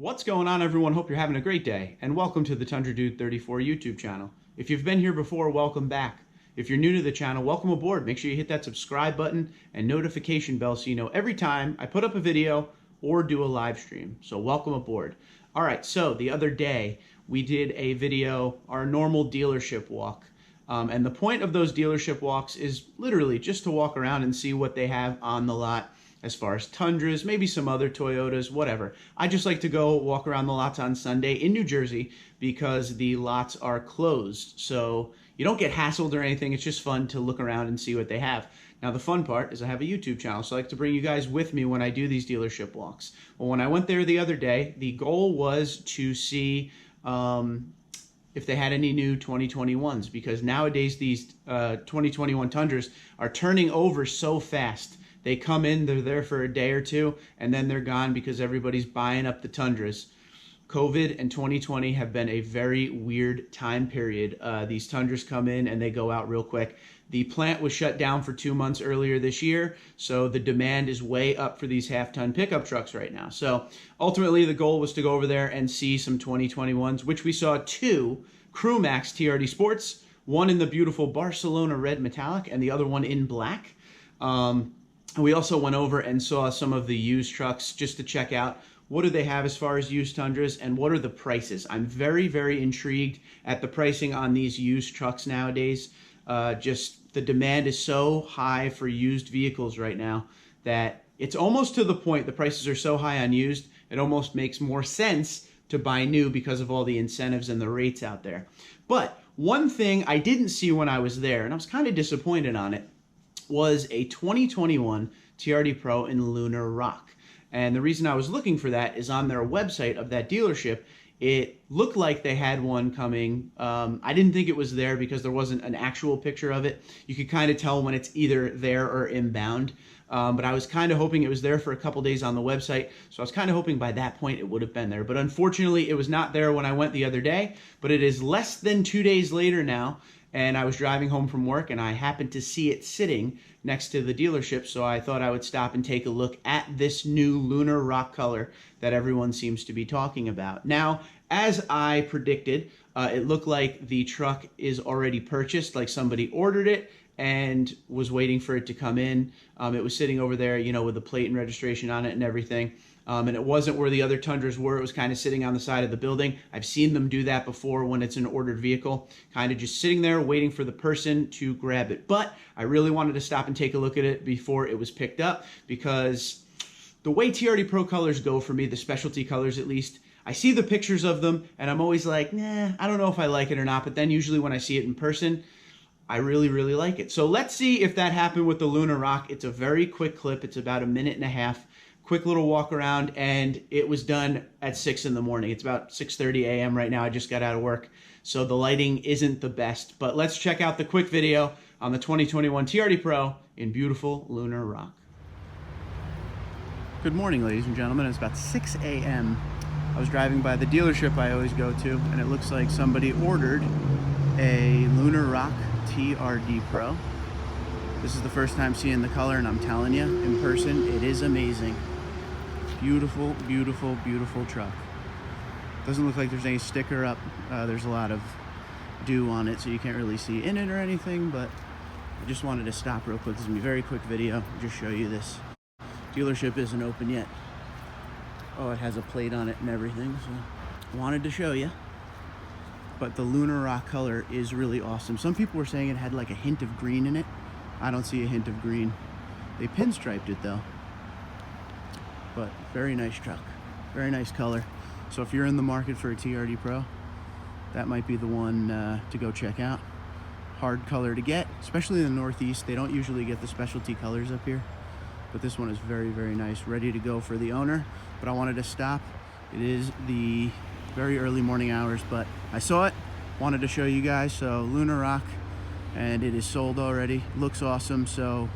What's going on, everyone? Hope you're having a great day, and welcome to the Tundra TRD YouTube channel. If you've been here before, welcome back. If you're new to the channel, welcome aboard. Make sure you hit that subscribe button and notification bell so you know every time I put up a video or do a live stream. So welcome aboard. All right, so the other day we did a video, our normal dealership walk. And the point of those dealership walks is literally just to walk around and see what they have on the lot as far as Tundras, maybe some other Toyotas, whatever. I just like to go walk around the lots on Sunday in New Jersey because the lots are closed. So you don't get hassled or anything. It's just fun to look around and see what they have. Now, the fun part is I have a YouTube channel, so I like to bring you guys with me when I do these dealership walks. Well, when I went there the other day, the goal was to see if they had any new 2021s, because nowadays these 2021 Tundras are turning over so fast. They come in, they're there for a day or two, and then they're gone because everybody's buying up the Tundras. COVID and 2020 have been a very weird time period. These Tundras come in and they go out real quick. The plant was shut down for 2 months earlier this year, so the demand is way up for these half-ton pickup trucks right now. So ultimately, the goal was to go over there and see some 2021s, which we saw two Crewmax TRD Sports, one in the beautiful Barcelona red metallic and the other one in black. We also went over and saw some of the used trucks just to check out what do they have as far as used Tundras and what are the prices. I'm very, very intrigued at the pricing on these used trucks nowadays. Just the demand is so high for used vehicles right now that it's almost to the point, the prices are so high on used, it almost makes more sense to buy new because of all the incentives and the rates out there. But one thing I didn't see when I was there, and I was kind of disappointed on it, was a 2021 TRD Pro in Lunar Rock. And the reason I was looking for that is on their website of that dealership, it looked like they had one coming. I didn't think it was there because there wasn't an actual picture of it. You could kind of tell when it's either there or inbound. But I was kind of hoping it was there for a couple days on the website. So I was kind of hoping by that point it would have been there. But unfortunately, it was not there when I went the other day. But it is less than 2 days later now. And I was driving home from work and I happened to see it sitting next to the dealership, so I thought I would stop and take a look at this new Lunar Rock color that everyone seems to be talking about. Now, as I predicted, it looked like the truck is already purchased, like somebody ordered it and was waiting for it to come in. It was sitting over there, you know, with the plate and registration on it and everything. And it wasn't where the other Tundras were. It was kind of sitting on the side of the building. I've seen them do that before when it's an ordered vehicle, kind of just sitting there waiting for the person to grab it. But I really wanted to stop and take a look at it before it was picked up, because the way TRD Pro colors go for me, the specialty colors at least, I see the pictures of them and I'm always like, nah, I don't know if I like it or not. But then usually when I see it in person, I really, really like it. So let's see if that happened with the Lunar Rock. It's a very quick clip. It's about 1.5 minutes. Quick little walk around, and it was done at 6 in the morning. It's about 6:30 a.m. right now. I just got out of work, so the lighting isn't the best. But let's check out the quick video on the 2021 TRD Pro in beautiful Lunar Rock. Good morning, ladies and gentlemen. It's about 6 a.m. I was driving by the dealership I always go to, and it looks like somebody ordered a Lunar Rock TRD Pro. This is the first time seeing the color, and I'm telling you, in person, it is amazing. Beautiful, beautiful, beautiful truck. Doesn't look like there's any sticker up. There's a lot of dew on it, so you can't really see in it or anything, but I just wanted to stop real quick. This is gonna be a very quick video, just show you this. Dealership isn't open yet. Oh, it has a plate on it and everything, so I wanted to show you. But the Lunar Rock color is really awesome. Some people were saying it had like a hint of green in it. I don't see a hint of green. They pinstriped it though. But very nice truck, very nice color. So if you're in the market for a TRD Pro, that might be the one to go check out. Hard color to get, especially in the Northeast. They don't usually get the specialty colors up here, but this one is very, very nice, ready to go for the owner. But I wanted to stop. It is the very early morning hours, but I saw it, wanted to show you guys. So Lunar Rock, and it is sold already. Looks awesome. So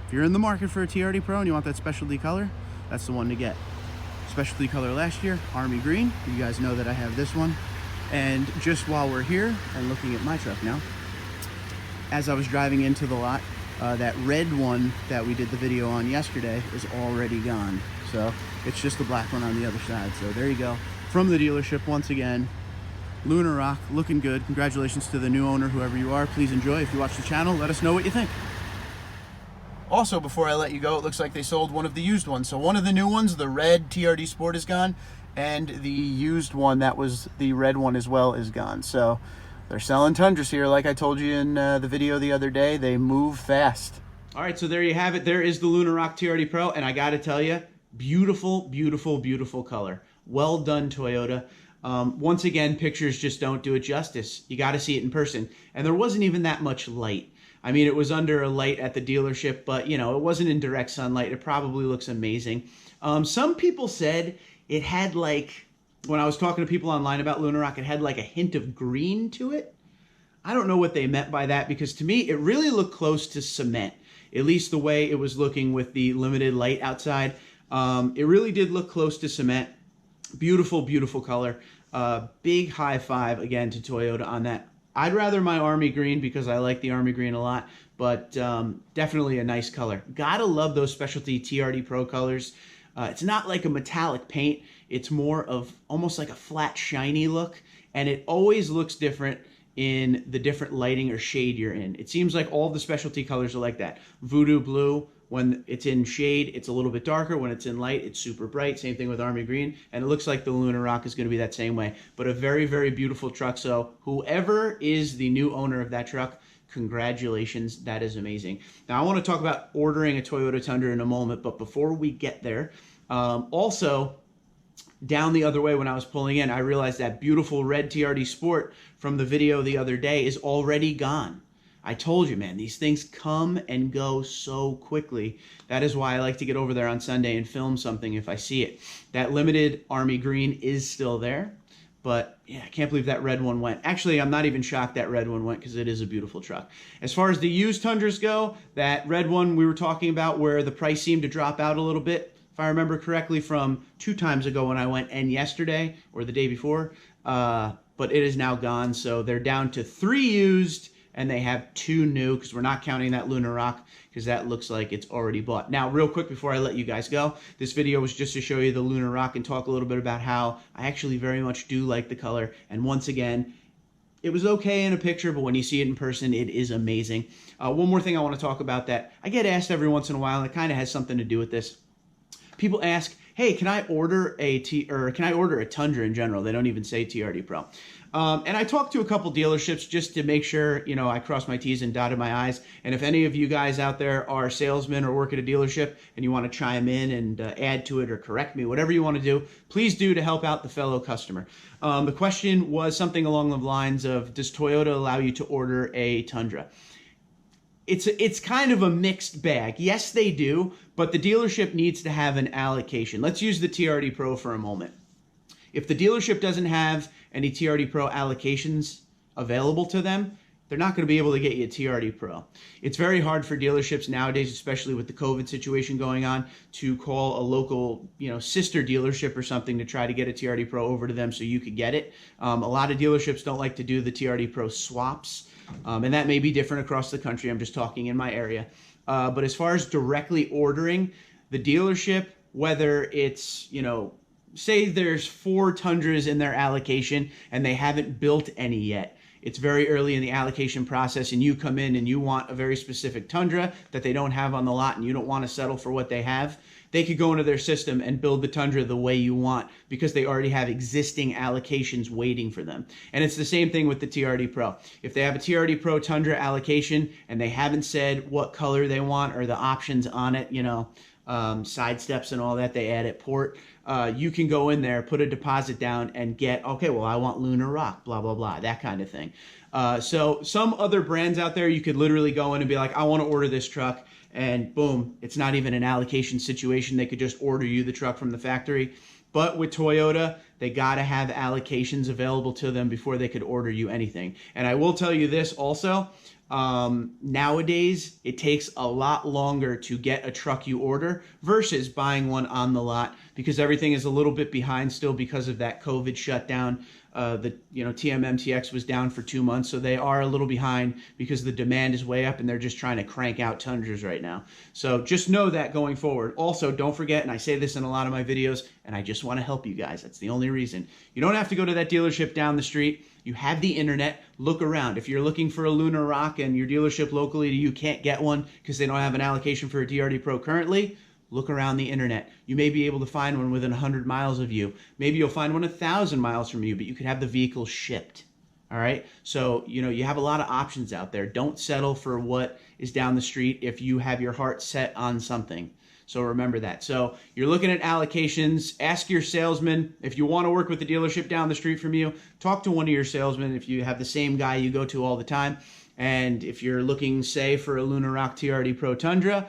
if you're in the market for a TRD Pro and you want that specialty color, that's the one to get. Specialty color last year, Army Green. You guys know that I have this one. And just while we're here and looking at my truck now, as I was driving into the lot, That red one that we did the video on yesterday is already gone. So it's just the black one on the other side. So there you go. From the dealership once again. Lunar Rock, looking good. Congratulations to the new owner, whoever you are. Please enjoy. If you watch the channel, let us know what you think. Also, before I let you go, it looks like they sold one of the used ones. So one of the new ones, the red TRD Sport, is gone, and the used one, that was the red one as well, is gone. So they're selling Tundras here, like I told you in the video the other day. They move fast. All right, so there you have it. There is the Lunar Rock TRD Pro, and I got to tell you, beautiful, beautiful, beautiful color. Well done, Toyota. Once again, pictures just don't do it justice. You got to see it in person. And there wasn't even that much light. I mean, it was under a light at the dealership, but, you know, it wasn't in direct sunlight. It probably looks amazing. Some people said it had, like, when I was talking to people online about Lunar Rock, it had like a hint of green to it. I don't know what they meant by that, because to me, it really looked close to cement, at least the way it was looking with the limited light outside. It really did look close to cement. Beautiful, beautiful color. Big high five again to Toyota on that. I'd rather my army green because I like the army green a lot, but definitely a nice color. Gotta love those specialty TRD Pro colors. It's not like a metallic paint. It's more of almost like a flat, shiny look, and it always looks different in the different lighting or shade you're in. It seems like all the specialty colors are like that. Voodoo blue, when it's in shade, it's a little bit darker. When it's in light, it's super bright. Same thing with army green, and it looks like the Lunar Rock is going to be that same way. But a very, very beautiful truck. So whoever is the new owner of that truck, congratulations. That is amazing. Now, I want to talk about ordering a Toyota Tundra in a moment, but before we get there, also, down the other way when I was pulling in, I realized that beautiful red TRD Sport from the video the other day is already gone. I told you, man, these things come and go so quickly. That is why I like to get over there on Sunday and film something if I see it. That limited army green is still there, but yeah, I can't believe that red one went. Actually, I'm not even shocked that red one went, because it is a beautiful truck. As far as the used Tundras go, that red one we were talking about where the price seemed to drop out a little bit, if I remember correctly, from 2 times ago when I went, and yesterday or the day before, but it is now gone. So they're down to 3 used, and they have 2 new, because we're not counting that Lunar Rock, because that looks like it's already bought. Now, real quick before I let you guys go, this video was just to show you the Lunar Rock and talk a little bit about how I actually very much do like the color. And once again, it was okay in a picture, but when you see it in person, it is amazing. One more thing I want to talk about that I get asked every once in a while, and it kind of has something to do with this. People ask, hey, can I order a Tundra in general? They don't even say TRD Pro. And I talked to a couple dealerships just to make sure, you know, I crossed my T's and dotted my I's. And if any of you guys out there are salesmen or work at a dealership and you want to chime in and add to it or correct me, whatever you want to do, please do to help out the fellow customer. The question was something along the lines of, does Toyota allow you to order a Tundra? It's kind of a mixed bag. Yes, they do, but the dealership needs to have an allocation. Let's use the TRD Pro for a moment. If the dealership doesn't have any TRD Pro allocations available to them, they're not going to be able to get you a TRD Pro. It's very hard for dealerships nowadays, especially with the COVID situation going on, to call a local, you know, sister dealership or something to try to get a TRD Pro over to them so you could get it. A lot of dealerships don't like to do the TRD Pro swaps, and that may be different across the country. I'm just talking in my area. But as far as directly ordering, the dealership, whether it's, you know, say there's 4 Tundras in their allocation and they haven't built any yet. It's very early in the allocation process, and you come in and you want a very specific Tundra that they don't have on the lot, and you don't want to settle for what they have. They could go into their system and build the Tundra the way you want, because they already have existing allocations waiting for them. And it's the same thing with the TRD Pro. If they have a TRD Pro Tundra allocation and they haven't said what color they want or the options on it, you know, side steps and all that they add at port, you can go in there, put a deposit down, and get, okay, well, I want Lunar Rock, blah, blah, blah, that kind of thing. So some other brands out there, you could literally go in and be like, I want to order this truck, and boom, it's not even an allocation situation. They could just order you the truck from the factory. But with Toyota, they got to have allocations available to them before they could order you anything. And I will tell you this also, nowadays it takes a lot longer to get a truck you order versus buying one on the lot, because everything is a little bit behind still because of that COVID shutdown. TMMTX was down for 2 months, so they are a little behind because the demand is way up and they're just trying to crank out Tundras right now. So just know that going forward. Also, don't forget, and I say this in a lot of my videos, and I just want to help you guys. That's the only reason. You don't have to go to that dealership down the street. You have the internet. Look around. If you're looking for a Lunar Rock and your dealership locally to you can't get one because they don't have an allocation for a TRD Pro currently, look around the internet. You may be able to find one within 100 miles of you. Maybe you'll find one 1,000 miles from you, but you could have the vehicle shipped. All right? So, you have a lot of options out there. Don't settle for what is down the street if you have your heart set on something. So remember that. So you're looking at allocations. Ask your salesman. If you want to work with the dealership down the street from you, talk to one of your salesmen if you have the same guy you go to all the time. And if you're looking, say, for a Lunar Rock TRD Pro Tundra,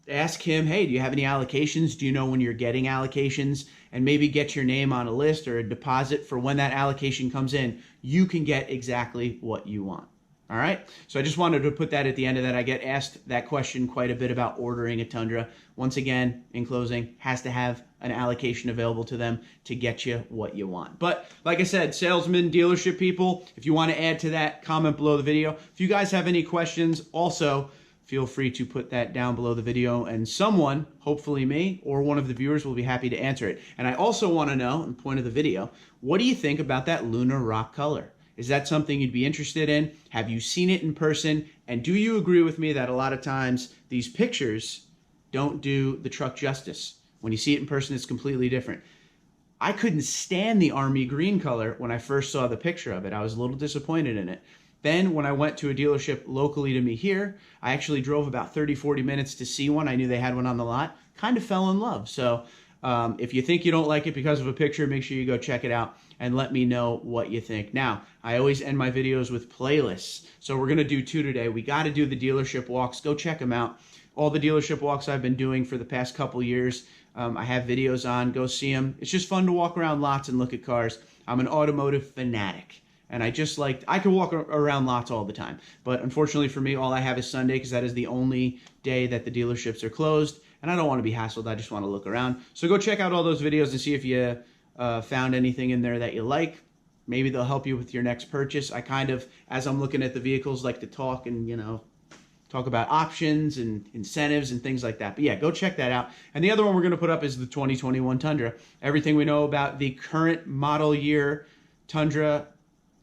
ask him, hey, do you have any allocations? Do you know when you're getting allocations? And maybe get your name on a list or a deposit for when that allocation comes in. You can get exactly what you want. All right? So I just wanted to put that at the end of that. I get asked that question quite a bit about ordering a Tundra. Once again, in closing, has to have an allocation available to them to get you what you want. But like I said, salesmen, dealership people, if you want to add to that, comment below the video. If you guys have any questions, also, feel free to put that down below the video, and someone, hopefully me or one of the viewers, will be happy to answer it. And I also want to know, in point of the video, what do you think about that Lunar Rock color? Is that something you'd be interested in? Have you seen it in person? And do you agree with me that a lot of times these pictures don't do the truck justice? When you see it in person, it's completely different. I couldn't stand the army green color when I first saw the picture of it. I was a little disappointed in it. Then when I went to a dealership locally to me here, I actually drove about 30-40 minutes to see one. I knew they had one on the lot. Kind of fell in love. So if you think you don't like it because of a picture, make sure you go check it out and let me know what you think. Now, I always end my videos with playlists. So we're going to do 2 today. We got to do the dealership walks. Go check them out. All the dealership walks I've been doing for the past couple years, I have videos on. Go see them. It's just fun to walk around lots and look at cars. I'm an automotive fanatic. And I could walk around lots all the time. But unfortunately for me, all I have is Sunday because that is the only day that the dealerships are closed. And I don't want to be hassled. I just want to look around. So go check out all those videos and see if you found anything in there that you like. Maybe they'll help you with your next purchase. I kind of, as I'm looking at the vehicles, like to talk and, talk about options and incentives and things like that. But yeah, go check that out. And the other one we're going to put up is the 2021 Tundra. Everything we know about the current model year Tundra,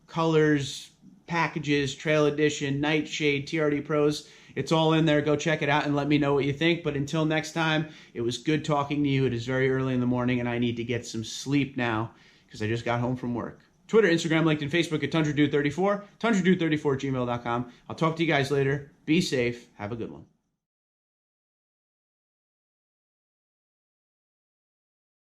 colors, packages, trail edition, nightshade, TRD Pros. It's all in there. Go check it out and let me know what you think. But until next time, it was good talking to you. It is very early in the morning and I need to get some sleep now because I just got home from work. Twitter, Instagram, LinkedIn, Facebook at TundraDude34, TundraDude34@gmail.com. I'll talk to you guys later. Be safe. Have a good one.